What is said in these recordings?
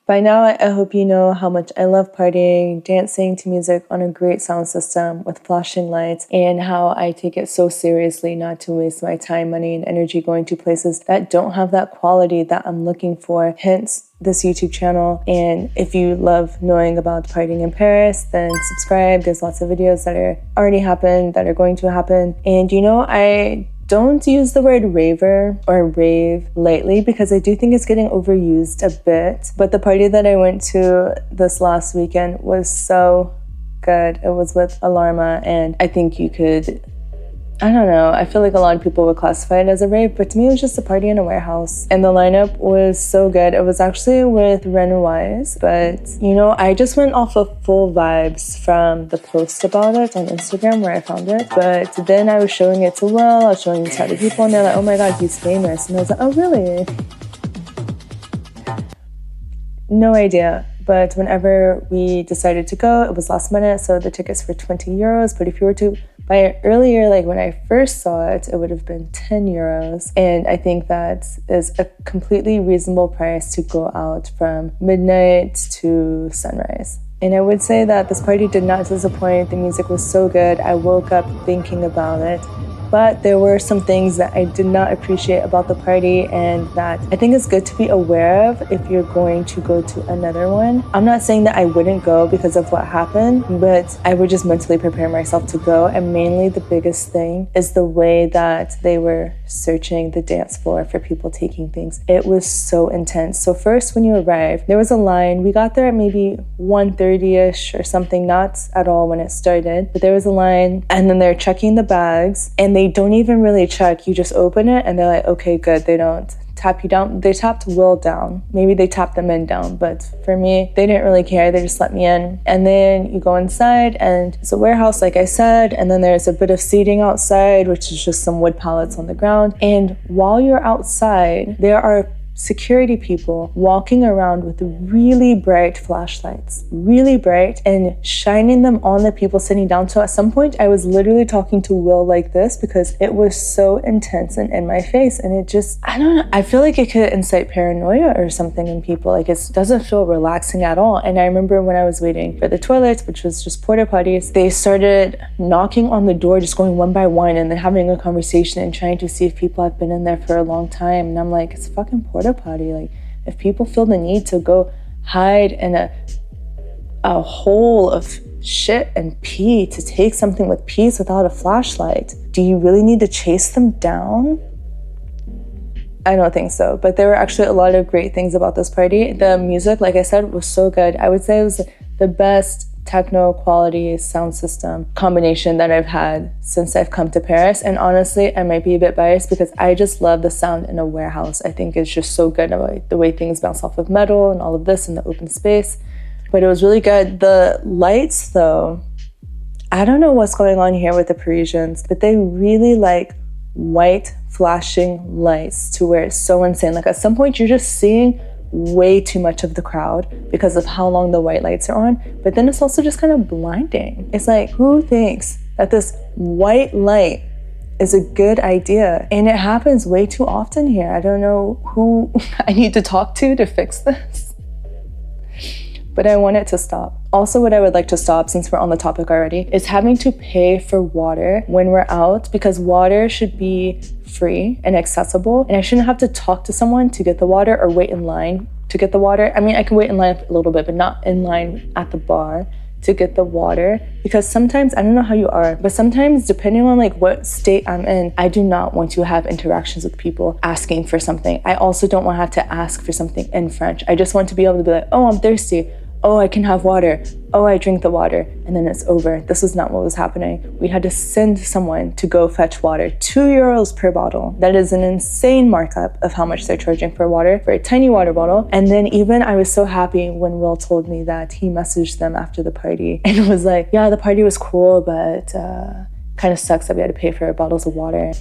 By now, I hope you know how much I love partying, dancing to music on a great sound system with flashing lights, and how I take it so seriously not to waste my time, money, and energy going to places that don't have that quality that I'm looking for, hence this YouTube channel. And if you love knowing about partying in Paris, then subscribe. There's lots of videos that are already happened, that are going to happen. And you know, I don't use the word raver or rave lately because I do think it's getting overused a bit. But the party that I went to this last weekend was so good. It was with Alarma, and I think you could, I don't know, I feel like a lot of people would classify it as a rave, but to me it was just a party in a warehouse. And the lineup was so good. It was actually with Raves, but you know, I just went off of full vibes from the post about it on Instagram where I found it. But then I was showing it to Will, I was showing it to other people, and they're like, oh my god, he's famous. And I was like, oh really? No idea. But whenever we decided to go, it was last minute, so the tickets were 20 euros. But if you were to buy it earlier, like when I first saw it, it would have been 10 euros. And I think that is a completely reasonable price to go out from midnight to sunrise. And I would say that this party did not disappoint. The music was so good. I woke up thinking about it. But there were some things that I did not appreciate about the party, and that I think is good to be aware of if you're going to go to another one. I'm not saying that I wouldn't go because of what happened, but I would just mentally prepare myself to go. And mainly the biggest thing is the way that they were searching the dance floor for people taking things. It was so intense. So first, when you arrive, there was a line. We got there at maybe 1:30ish or something, not at all when it started, but there was a line, and then they're checking the bags, and they don't even really check. You just open it and they're like, okay, good. They don't tap you down. They tapped Will down. Maybe they tapped the men down, but for me, they didn't really care. They just let me in. And then you go inside, and it's a warehouse, like I said, and then there's a bit of seating outside, which is just some wood pallets on the ground. And while you're outside, there are security people walking around with really bright flashlights, really bright, and shining them on the people sitting down. So at some point I was literally talking to Will like this because it was so intense and in my face, and it just, I don't know, I feel like it could incite paranoia or something in people. Like, it doesn't feel relaxing at all. And I remember when I was waiting for the toilets, which was just porta potties, they started knocking on the door, just going one by one, and then having a conversation and trying to see if people have been in there for a long time. And I'm like, it's fucking porta potty. Like, if people feel the need to go hide in a hole of shit and pee to take something with peace without a flashlight, do you really need to chase them down? I don't think so. But there were actually a lot of great things about this party. The music, like I said, was so good. I would say it was the best techno quality sound system combination that I've had since I've come to Paris. And honestly, I might be a bit biased because I just love the sound in a warehouse. I think it's just so good, like the way things bounce off of metal and all of this in the open space. But it was really good. The lights though, I don't know what's going on here with the Parisians, but they really like white flashing lights to where it's so insane. Like, at some point you're just seeing way too much of the crowd because of how long the white lights are on, but then it's also just kind of blinding. It's like, who thinks that this white light is a good idea? And it happens way too often here. I don't know who I need to talk to fix this, but I want it to stop. Also, what I would like to stop, since we're on the topic already, is having to pay for water when we're out, because water should be free and accessible, and I shouldn't have to talk to someone to get the water or wait in line to get the water. I mean, I can wait in line a little bit, but not in line at the bar to get the water, because sometimes, I don't know how you are, but sometimes depending on like what state I'm in, I do not want to have interactions with people asking for something. I also don't want to have to ask for something in French. I just want to be able to be like, oh, I'm thirsty. Oh, I can have water. Oh, I drink the water. And then it's over. This was not what was happening. We had to send someone to go fetch water. 2 euros per bottle. That is an insane markup of how much they're charging for water, for a tiny water bottle. And then even I was so happy when Will told me that he messaged them after the party and was like, yeah, the party was cool, but kind of sucks that we had to pay for bottles of water.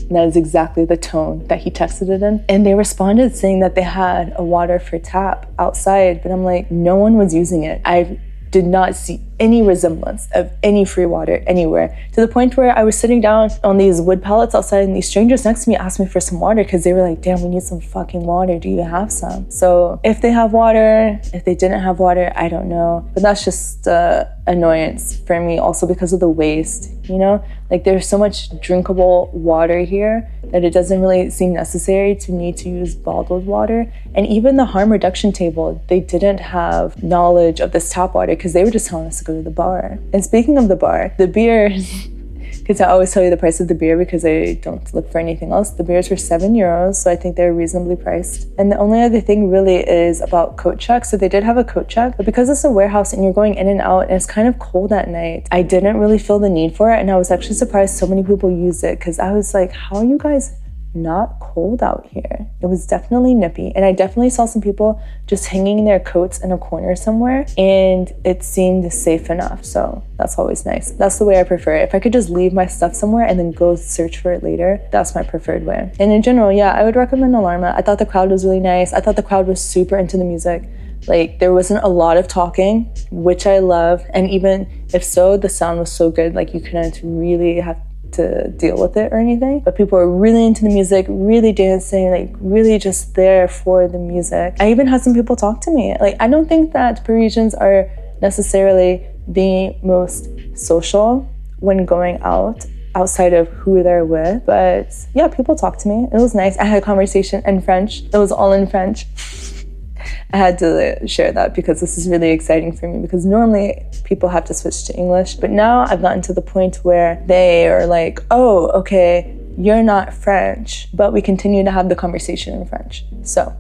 And that is exactly the tone that he texted it in. And they responded saying that they had a water for tap outside, but I'm like, no one was using it. I did not see any resemblance of any free water anywhere, to the point where I was sitting down on these wood pallets outside and these strangers next to me asked me for some water because they were like, damn, we need some fucking water. Do you have some? So if they have water, if they didn't have water, I don't know. But that's just annoyance for me also because of the waste, you know? Like there's so much drinkable water here that it doesn't really seem necessary to need to use bottled water. And even the harm reduction table, they didn't have knowledge of this tap water because they were just telling us to go to the bar. And speaking of the bar, the beers, because I always tell you the price of the beer because I don't look for anything else. The beers were €7, so I think they're reasonably priced. And the only other thing really is about coat check. So they did have a coat check, but because it's a warehouse and you're going in and out and it's kind of cold at night, I didn't really feel the need for it. And I was actually surprised so many people used it because I was like, how are you guys not cold out here? It was definitely nippy, and I definitely saw some people just hanging their coats in a corner somewhere, and it seemed safe enough, so that's always nice. That's the way I prefer it. If I could just leave my stuff somewhere and then go search for it later, that's my preferred way. And in general, yeah, I would recommend Alarma. I thought the crowd was really nice. I thought the crowd was super into the music. Like there wasn't a lot of talking, which I love, and even if so, the sound was so good, like you couldn't really have to deal with it or anything, but people were really into the music, really dancing, like really just there for the music. I even had some people talk to me. Like I don't think that Parisians are necessarily the most social when going out outside of who they're with, but yeah, people talked to me. It was nice. I had a conversation in French. It was all in French. I had to share that because this is really exciting for me, because normally people have to switch to English, but now I've gotten to the point where they are like, oh, okay, you're not French, but we continue to have the conversation in French. So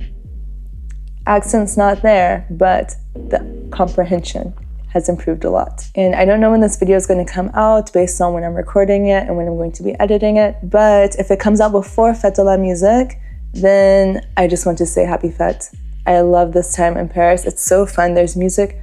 accent's not there, but the comprehension has improved a lot. And I don't know when this video is going to come out based on when I'm recording it and when I'm going to be editing it, but if it comes out before Fête de la Musique, then I just want to say happy fête. I love this time in Paris. It's so fun. There's music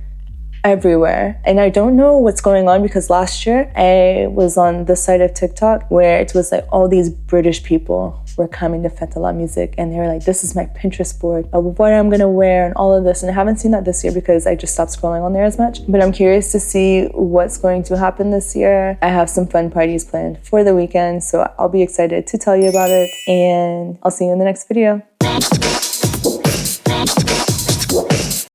everywhere. And I don't know what's going on because last year I was on this side of TikTok where it was like all these British people were coming to Fête de la Musique and they were like, this is my Pinterest board of what I'm gonna wear and all of this. And I haven't seen that this year because I just stopped scrolling on there as much. But I'm curious to see what's going to happen this year. I have some fun parties planned for the weekend, so I'll be excited to tell you about it. And I'll see you in the next video.